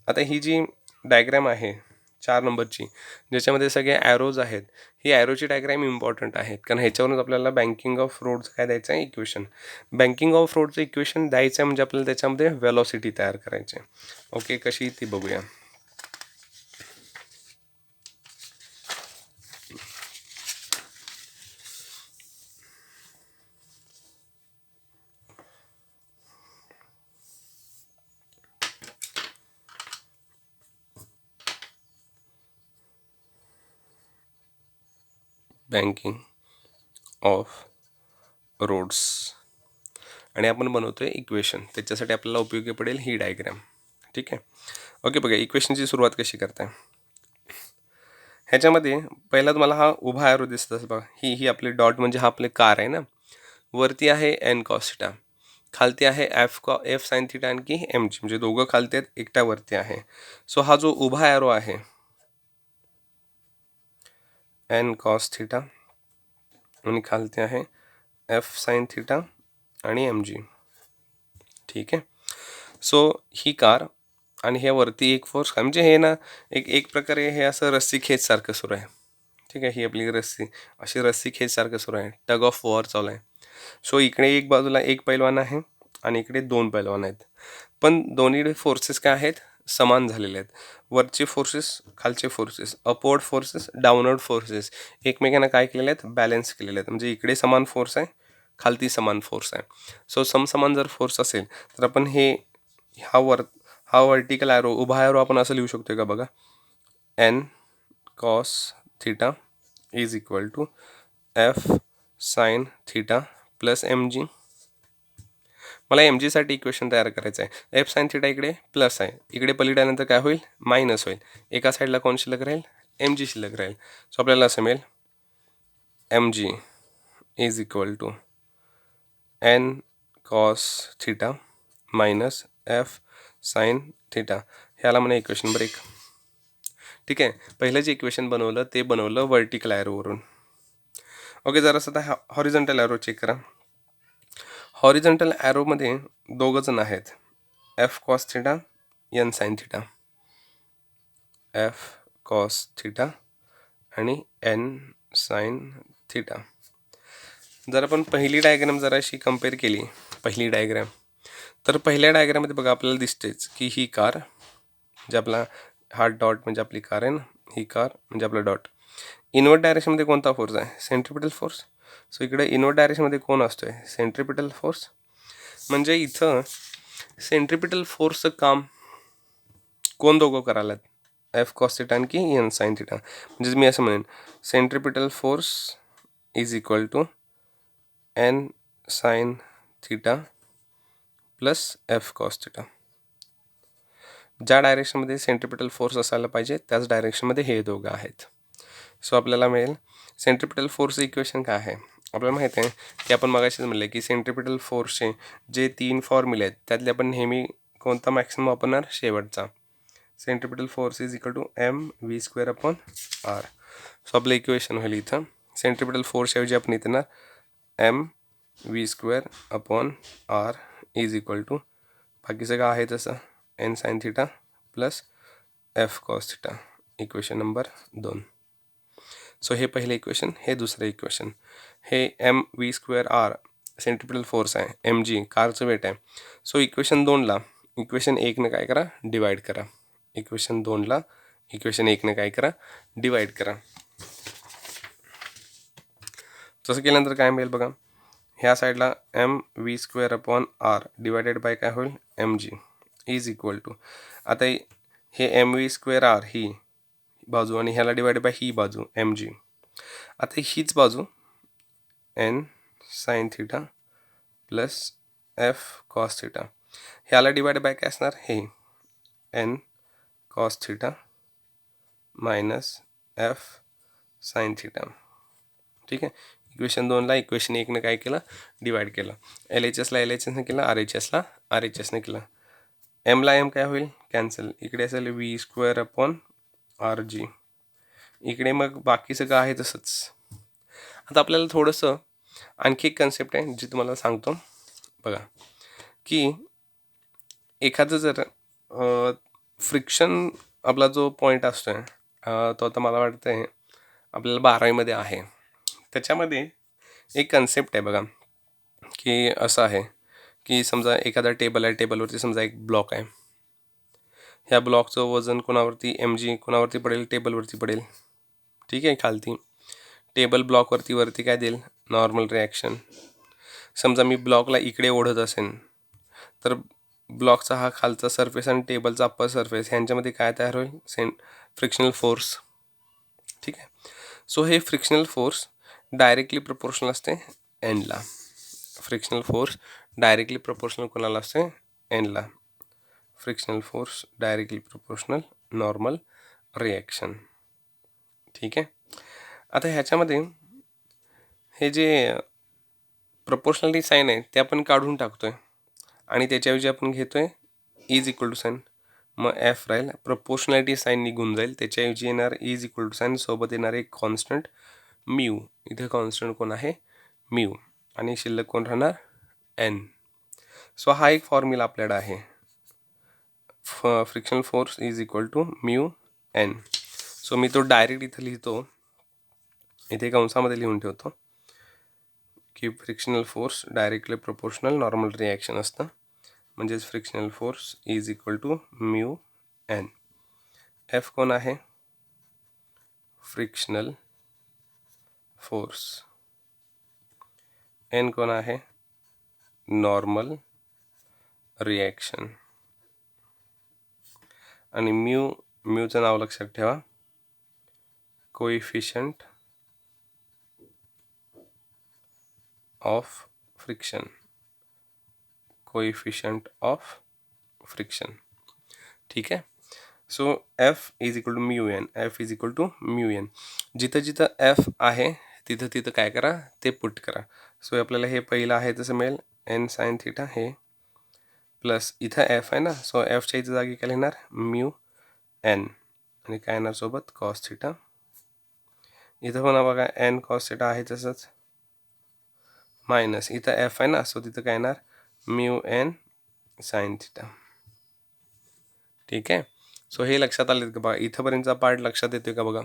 आता ही जी डायग्रॅम आहे 4 नंबरची, ज्याच्यामध्ये सगळे ॲरोज आहेत, ही ॲरोची डायग्रॅम इम्पॉर्टंट आहेत, कारण ह्याच्यावरूनच आपल्याला बँकिंग ऑफ रोड्स काय द्यायचं आहे, इक्वेशन. बँकिंग ऑफ रोडचं इक्वेशन द्यायचं आहे म्हणजे आपल्याला त्याच्यामध्ये वेलॉसिटी तयार करायची आहे. ओके, कशी ती बघूया. बँकिंग ऑफ रोड्स आणि आपण बनवतोय इक्वेशन, त्याच्यासाठी आपल्याला उपयोगी पडेल ही डायग्रॅम. ठीक आहे. ओके, बघा इक्वेशनची सुरुवात कशी करताय. ह्याच्यामध्ये पहिला तुम्हाला हा उभा ॲरो दिसत असेल बघा, ही आपली डॉट म्हणजे हा आपले कार आहे ना. वरती आहे एन कॉस थिटा, खालती आहे एफ साइन थिटा आणखी एम जी, म्हणजे दोघं खालती आहेत, एकट्या वरती आहे. सो हा जो उभा ॲरो आहे एन कॉस थिटा आणि खालती आहे एफ साइन थिटा आणि एम जी. ठीक आहे. सो ही कार आणि ह्या वरती एक फोर्स म्हणजे हे ना एक प्रकारे हे असं रस्सी खेच सारखं सुरू आहे. ठीक आहे, ही आपली रस्सी अशी रस्सी खेच सारखं सुरू आहे, टग ऑफ वॉर चालू आहे. सो इकडे एक बाजूला एक पैलवान आहे आणि इकडे 2 पैलवान आहेत, पण दोन्ही फोर्सेस काय आहेत, समान झालेले आहेत. वरचे फोर्सेस, खालचे forces, upward forces, downward forces एकमेकांना काय केलेले आहेत, बॅलन्स केलेले आहेत. म्हणजे इकडे समान फोर्स आहे, खालती समान फोर्स आहे. सो समसमान जर फोर्स असेल तर आपण हा वर्टिकल ॲरो, उभा ॲरो आपण असं लिहू शकतो का बघा, N cos theta is equal to F sine theta plus M G. मला एम जीसाठी इक्वेशन तयार करायचं आहे. एफ साइन थिटा इकडे प्लस आहे, इकडे पलीकडल्यानंतर काय होईल, मायनस होईल. एका साईडला कोण शिल्लक राहील, एम जी शिल्लक राहील. सो आपल्याला असं मिळेल M G is equal to N cos theta minus F sine theta. ह्याला म्हणा इक्वेशन नंबर 1. ठीक आहे. पहिलं जे इक्वेशन बनवलं ते बनवलं वर्टिकल ॲरोवरून. ओके, जरासं आता हॉरिझॉन्टल ॲरो चेक करा. हॉरिझॉन्टल ॲरोमध्ये दोघं जण आहेत, F cos theta N sine theta, F cos theta आणि एन साइन थिटा. जर आपण पहिली डायग्रॅम जराशी कंपेअर केली, पहिली डायग्रॅम, तर पहिल्या डायग्रॅममध्ये बघा आपल्याला दिसतेच की ही कार म्हणजे आपला हा डॉट म्हणजे आपली कार आहे ना, ही कार म्हणजे आपला डॉट. इनवर्ट डायरेक्शनमध्ये कोणता फोर्स आहे, सेंट्रिपिटल फोर्स. सो इकडे इनवर्ट डायरेक्शनमध्ये कोण असतो आहे, सेंट्रिपिटल फोर्स. म्हणजे इथं सेंट्रिपिटल फोर्सचं काम कोण दोघं करायला, एफ कॉस थिटा आणखी एन साइन थिटा. म्हणजे मी असं म्हणेन centripetal force is equal to N sine theta plus F cos theta. ज्या डायरेक्शनमध्ये सेंट्रिपिटल फोर्स असायला पाहिजे त्याच डायरेक्शनमध्ये हे दोघं आहेत. सो आपल्याला मिळेल सेंट्रिपिटल फोर्सचं इक्वेशन काय आहे. आपल्याला माहिती आहे की आपण मगाशीच म्हणले की सेंट्रिपिटल फोर्सचे जे 3 फॉर्म्युले आहेत त्यातले आपण नेहमी कोणता मॅक्सिमम वापरणार, शेवटचा. Centripetal force is equal to M V square upon R. So आपलं इक्वेशन होईल इथं सेंट्रिपिटल फोर्सऐवजी आपण इथं ना M V square upon R is equal to बाकी सगळं आहे तसं N sine theta plus F cos theta, equation number 2. So हे पहिले इक्वेशन, हे दुसरं इक्वेशन. हे M V square R centripetal force आहे, एम जी कारचं वेट आहे. सो इक्वेशन 2ला इक्वेशन 1ने काय करा, डिवाइड करा. इक्वेशन 2ला इक्वेशन 1ने काय करा, डिवाइड करा. तसं केल्यानंतर काय मिळेल बघा, ह्या साईडला M V square upon R divided by काय होईल, M G is equal to, आता हे एम व्ही स्क्वेअर आर ही बाजू आणि ह्याला डिवाइड बाय ही बाजू एम जी. आता हीच बाजू N sine theta plus F cos theta, ह्याला डिवाइड बाय काय असणार, हे N cos theta minus F sine theta. ठीक आहे. इक्वेशन 2ला इक्वेशन 1ने काय केलं, डिवाइड केलं. एल एच एसला एल एच एसने केलं, आर एच एसला आर एच एसने केलं. एमला एम काय होईल, कॅन्सल. इकडे असेल V square upon R G. इकडे मग बाकी सगळं आहे तसंच. आता आपल्याला थोडंसं आणखी एक कन्सेप्ट आहे जी तुम्हाला सांगतो बघा, की एखादं जर फ्रिक्शन आपला जो पॉईंट असतो आहे तो आता मला वाटतं आहे आपल्याला 12वीमध्ये आहे. त्याच्यामध्ये एक कन्सेप्ट आहे बघा, की असं आहे की समजा एखादा टेबल आहे, टेबलवरती समजा एक ब्लॉक आहे. ह्या ब्लॉकचं वजन कोणावरती mg कोणावरती पडेल, टेबलवरती पडेल. ठीक आहे. खालती टेबल ब्लॉकवरती काय देईल, नॉर्मल रिॲक्शन. समजा मी ब्लॉकला इकडे ओढत असेन तर ब्लॉकचा हा खालचा सरफेस आणि टेबलचा अप्पर सरफेस ह्यांच्यामध्ये काय तयार होईल, फ्रिक्शनल फोर्स. ठीक आहे. सो हे फ्रिक्शनल फोर्स डायरेक्टली प्रपोर्शनल असते एनला. फ्रिक्शनल फोर्स डायरेक्टली प्रपोर्शनल कोणाला असते, एनला. Frictional force directly proportional normal reaction. ठीक आहे. आता ह्याच्यामध्ये हे जे प्रपोर्शनलिटी साईन आहे ते आपण काढून टाकतोय आणि त्याच्याऐवजी आपण घेतोय इज इक्वल टू साईन. मग एफ राहील, प्रपोर्शनॅलिटी साईन निघून जाईल, त्याच्याऐवजी येणार इज इक्वल टू साईन, सोबत येणार एक कॉन्स्टंट म्यू. इथे कॉन्स्टंट कोण आहे, म्यू, आणि शिल्लक कोण राहणार, एन. सो हा एक फॉर्म्युला आपल्याकडे आहे, frictional force is equal to mu N. So मी तो डायरेक्ट इथं लिहितो, इथे कंसामध्ये लिहून ठेवतो की frictional force directly proportional normal reaction असतं, म्हणजेच frictional force is equal to mu N. F कोण आहे, फ्रिक्शनल फोर्स. एन कोण आहे, नॉर्मल रिॲक्शन. आणि म्यूचं नाव लक्षात ठेवा, coefficient of friction. Coefficient of friction. ठीक आहे. So F is equal to mu N. F is equal to mu N. जिथं जिथं एफ आहे तिथं तिथं काय करा, ते पुट करा. सो आपल्याला हे पहिलं आहे तसं मिळेल एन साइन थिटा हे प्लस इथं एफ आहे ना, सो एफच्या इथं जागी काय लिहिणार, म्यू एन, आणि काय येणार सोबत कॉस थिटा. इथं पण बघा एन कॉस थिटा आहे तसंच, मायनस इथं एफ आहे ना, सो तिथं काय येणार म्यू एन साइन थिटा. ठीक आहे. सो हे लक्षात आले का बघा, इथंपर्यंतचा पार्ट लक्षात येतोय का बघा.